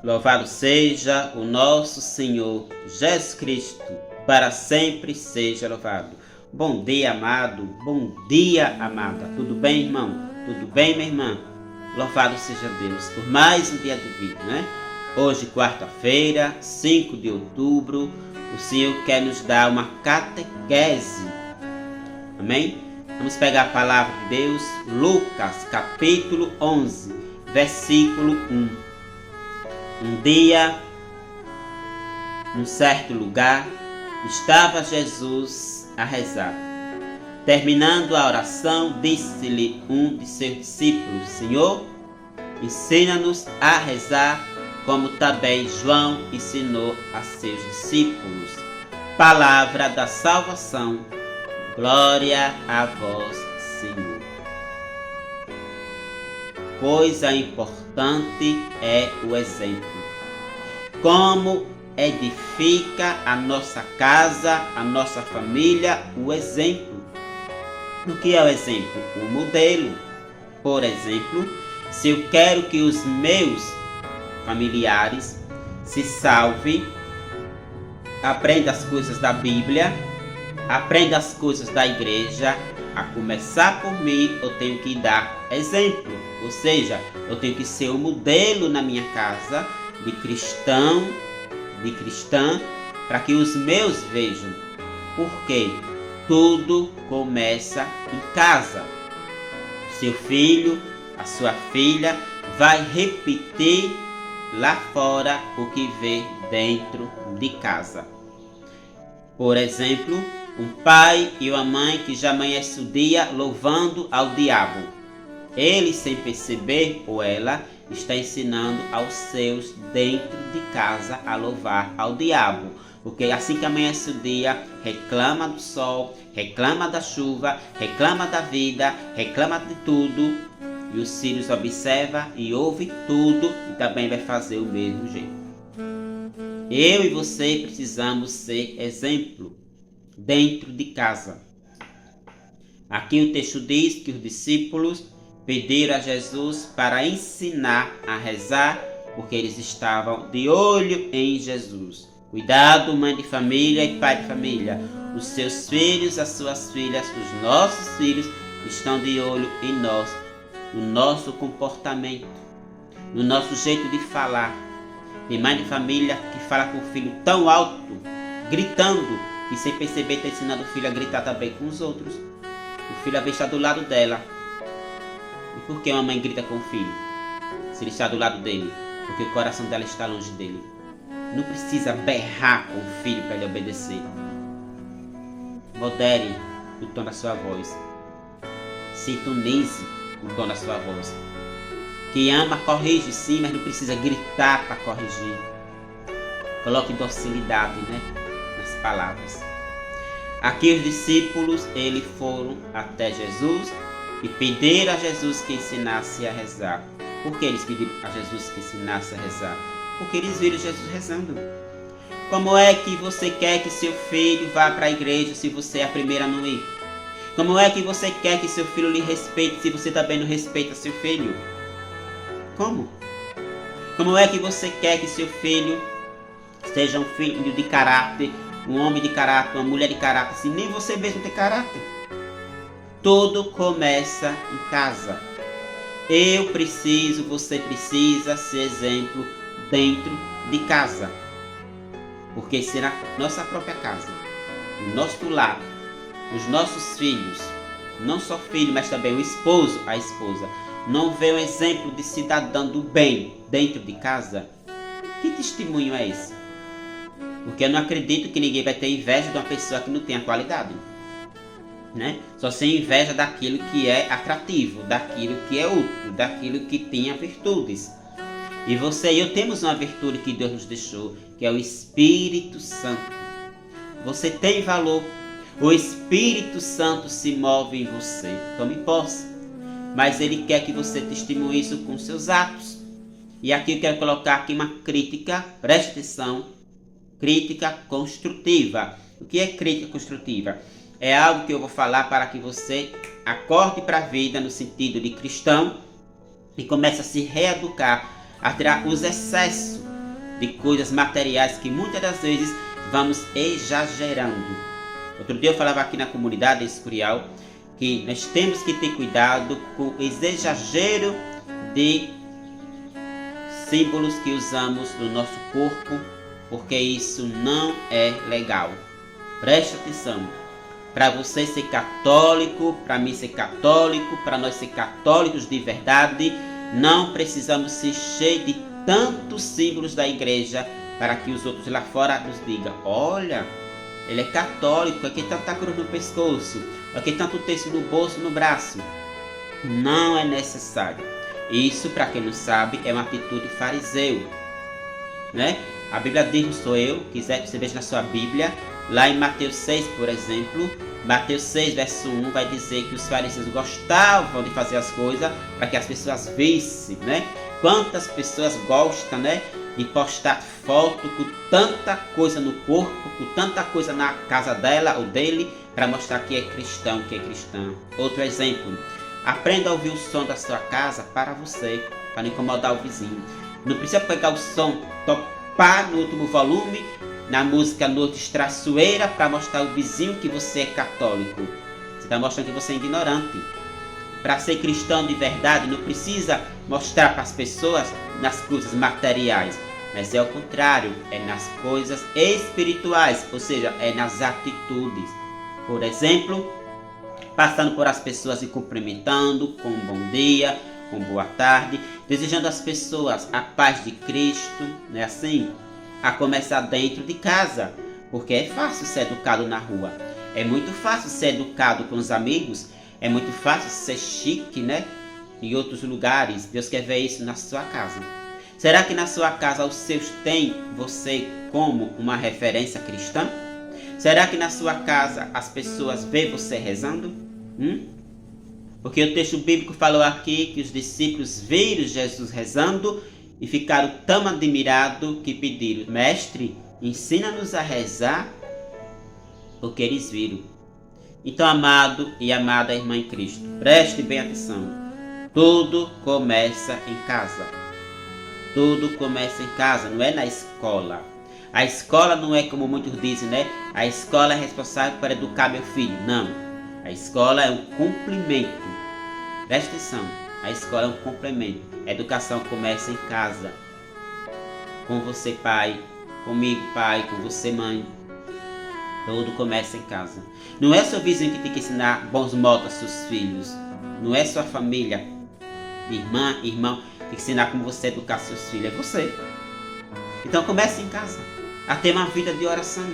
Louvado seja o nosso Senhor Jesus Cristo, para sempre seja louvado. Bom dia, amado. Bom dia, amada. Tudo bem, irmão? Tudo bem, minha irmã? Louvado seja Deus por mais um dia de vida, né? Hoje, quarta-feira, 5 de outubro, o Senhor quer nos dar uma catequese. Amém? Vamos pegar a palavra de Deus, Lucas, capítulo 11, versículo 1. Um dia, num certo lugar, estava Jesus a rezar. Terminando a oração, disse-lhe um de seus discípulos: Senhor, ensina-nos a rezar, como também João ensinou a seus discípulos. Palavra da salvação. Glória a vós, Senhor. Coisa importante é o exemplo. Como edifica a nossa casa, a nossa família, o exemplo. O que é o exemplo? O modelo. Por exemplo, se eu quero que os meus familiares se salvem, aprendam as coisas da Bíblia, aprendam as coisas da igreja, a começar por mim, eu tenho que dar exemplo. Ou seja, eu tenho que ser um modelo na minha casa de cristão, de cristã, para que os meus vejam. Porque tudo começa em casa. Seu filho, a sua filha, vai repetir lá fora o que vê dentro de casa. Por exemplo, um pai e uma mãe que já amanhece o dia louvando ao diabo. Ele, sem perceber, ou ela, está ensinando aos seus dentro de casa a louvar ao diabo. Porque assim que amanhece o dia, reclama do sol, reclama da chuva, reclama da vida, reclama de tudo. E os filhos observam e ouvem tudo e também vai fazer o mesmo jeito. Eu e você precisamos ser exemplo dentro de casa. Aqui o texto diz que os discípulos pediram a Jesus para ensinar a rezar, porque eles estavam de olho em Jesus. Cuidado, mãe de família e pai de família. Os seus filhos, as suas filhas, os nossos filhos estão de olho em nós, no nosso comportamento, no nosso jeito de falar. Tem mãe de família que fala com o filho tão alto, gritando, que sem perceber está ensinando o filho a gritar também com os outros. O filho às vezes está do lado dela. E por que uma mãe grita com o filho? Se ele está do lado dele? Porque o coração dela está longe dele. Não precisa berrar com o filho para ele obedecer. Modere o tom da sua voz. Sintonize o tom da sua voz. Quem ama corrige sim, mas não precisa gritar para corrigir. Coloque docilidade, nas palavras. Aqui os discípulos, eles foram até Jesus e pediram a Jesus que ensinasse a rezar. Por que eles pediram a Jesus que ensinasse a rezar? Porque eles viram Jesus rezando. Como é que você quer que seu filho vá para a igreja se você é a primeira a não ir? Como é que você quer que seu filho lhe respeite se você também não respeita seu filho? Como? Como é que você quer que seu filho seja um filho de caráter, um homem de caráter, uma mulher de caráter, se nem você mesmo tem caráter? Tudo começa em casa. Eu preciso, você precisa ser exemplo dentro de casa. Porque será nossa própria casa, o nosso lar, os nossos filhos, não só filho, mas também o esposo, a esposa, não vê um exemplo de cidadão do bem dentro de casa. Que testemunho é esse? Porque eu não acredito que ninguém vai ter inveja de uma pessoa que não tem a qualidade. Só sem inveja daquilo que é atrativo, daquilo que é útil, daquilo que tem virtudes. E você e eu temos uma virtude que Deus nos deixou, que é o Espírito Santo. Você tem valor. O Espírito Santo se move em você. Tome posse. Mas Ele quer que você testemunhe isso com seus atos. E aqui eu quero colocar aqui uma crítica, preste atenção, crítica construtiva. O que é crítica construtiva? É algo que eu vou falar para que você acorde para a vida no sentido de cristão e comece a se reeducar, a tirar os excessos de coisas materiais que muitas das vezes vamos exagerando. Outro dia eu falava aqui na comunidade Escurial que nós temos que ter cuidado com esse exagero de símbolos que usamos no nosso corpo, porque isso não é legal. Preste atenção. Para você ser católico, para mim ser católico, para nós ser católicos de verdade, não precisamos ser cheios de tantos símbolos da igreja para que os outros lá fora nos digam: olha, ele é católico, aqui tanta cruz no pescoço, aqui tanto texto no bolso, no braço. Não é necessário. Isso, para quem não sabe, é uma atitude fariseu, né? A Bíblia diz, não sou eu, quiser que você veja na sua Bíblia, lá em Mateus 6, por exemplo, Mateus 6, verso 1, vai dizer que os fariseus gostavam de fazer as coisas para que as pessoas vissem, né? Quantas pessoas gostam, né, de postar foto com tanta coisa no corpo, com tanta coisa na casa dela ou dele, para mostrar que é cristão, que é cristã. Outro exemplo, aprenda a ouvir o som da sua casa para você, para não incomodar o vizinho. Não precisa pegar o som, topar no último volume, na música noite estraçoeira, para mostrar ao vizinho que você é católico. Você está mostrando que você é ignorante. Para ser cristão de verdade, não precisa mostrar para as pessoas nas coisas materiais, mas é o contrário, é nas coisas espirituais, ou seja, é nas atitudes. Por exemplo, passando por as pessoas e cumprimentando com um bom dia, com boa tarde, desejando às pessoas a paz de Cristo, não é assim? A começar dentro de casa, porque é fácil ser educado na rua, é muito fácil ser educado com os amigos, é muito fácil ser chique, né? Em outros lugares. Deus quer ver isso na sua casa. Será que na sua casa os seus têm você como uma referência cristã? Será que na sua casa as pessoas veem você rezando? Porque o texto bíblico falou aqui que os discípulos viram Jesus rezando e ficaram tão admirados que pediram: mestre, ensina-nos a rezar, porque eles viram. Então, amado e amada irmã em Cristo, preste bem atenção. Tudo começa em casa. Tudo começa em casa, não é na escola. A escola não é como muitos dizem, né? A escola é responsável por educar meu filho. Não. A escola é um complemento. Preste atenção. A escola é um complemento. A educação começa em casa. Com você, pai. Comigo, pai. Com você, mãe. Tudo começa em casa. Não é seu vizinho que tem que ensinar bons modos aos seus filhos. Não é sua família, irmã, irmão, que tem que ensinar como você educar seus filhos. É você. Então comece em casa. A ter uma vida de oração.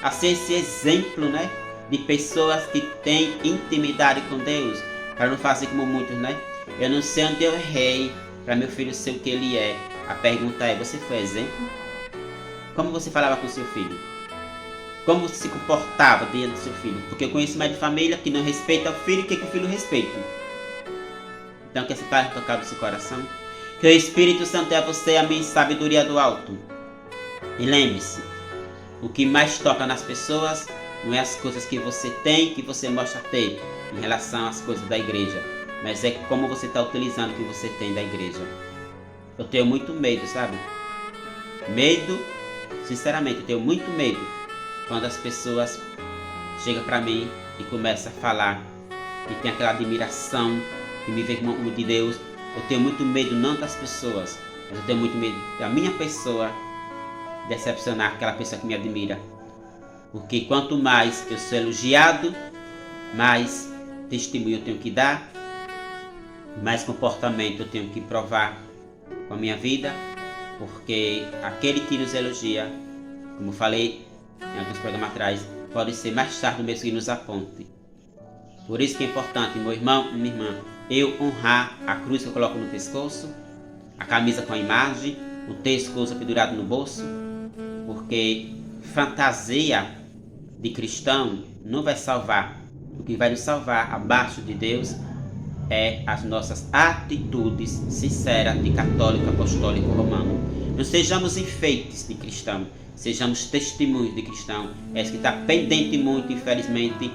A ser esse exemplo, né, de pessoas que têm intimidade com Deus. Para não fazer como muitos, né? Eu não sei onde eu errei para meu filho ser o que ele é. A pergunta é: você foi exemplo? Como você falava com seu filho? Como você se comportava diante do seu filho? Porque eu conheço mais de família que não respeita o filho que o filho respeita. Então que essa palavra tocar no seu coração. Que o Espírito Santo é a você, a mim, sabedoria do alto. E lembre-se, o que mais toca nas pessoas não é as coisas que você tem, que você mostra ter em relação às coisas da igreja, mas é como você está utilizando o que você tem da igreja. Eu tenho muito medo, sabe? Medo, sinceramente, eu tenho muito medo quando as pessoas chegam para mim e começam a falar e tem aquela admiração que me vê como um de Deus. Eu tenho muito medo não das pessoas, mas eu tenho muito medo da minha pessoa decepcionar aquela pessoa que me admira. Porque quanto mais eu sou elogiado, mais testemunho eu tenho que dar, mais comportamento eu tenho que provar com a minha vida, porque aquele que nos elogia, como falei em alguns programas atrás, pode ser mais tarde o mesmo que nos aponte. Por isso que é importante, meu irmão e minha irmã, eu honrar a cruz que eu coloco no pescoço, a camisa com a imagem, o texto que eu uso pendurado no bolso, porque fantasia de cristão não vai salvar. O que vai nos salvar abaixo de Deus é as nossas atitudes sinceras de católico apostólico romano. Não sejamos enfeites de cristão, sejamos testemunhos de cristão. É isso que está pendente muito, infelizmente,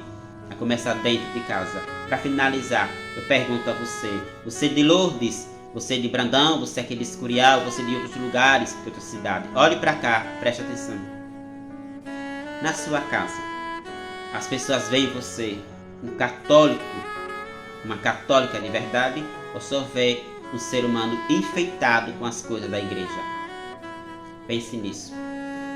a começar dentro de casa. Para finalizar, eu pergunto a você, você de Lourdes, Você de Brandão, você aqui de Escurial, você de outros lugares, de outra cidade. Olhe para cá, preste atenção. Na sua casa, as pessoas veem você um católico, uma católica de verdade, ou só vê um ser humano enfeitado com as coisas da igreja? Pense nisso.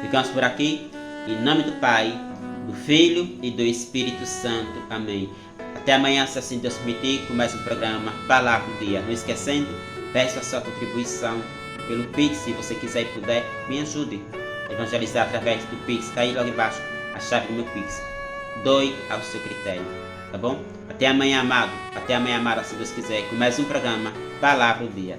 Ficamos por aqui, em nome do Pai, do Filho e do Espírito Santo. Amém. Até amanhã, se assim Deus permitir, com mais um programa Palavra do Dia. Não esquecendo, peço a sua contribuição pelo Pix, se você quiser e puder, me ajude a evangelizar através do Pix. Está aí logo embaixo a chave do meu Pix. Doe ao seu critério, tá bom? Até amanhã, amado. Até amanhã, amada, se Deus quiser, com mais um programa Palavra do Dia.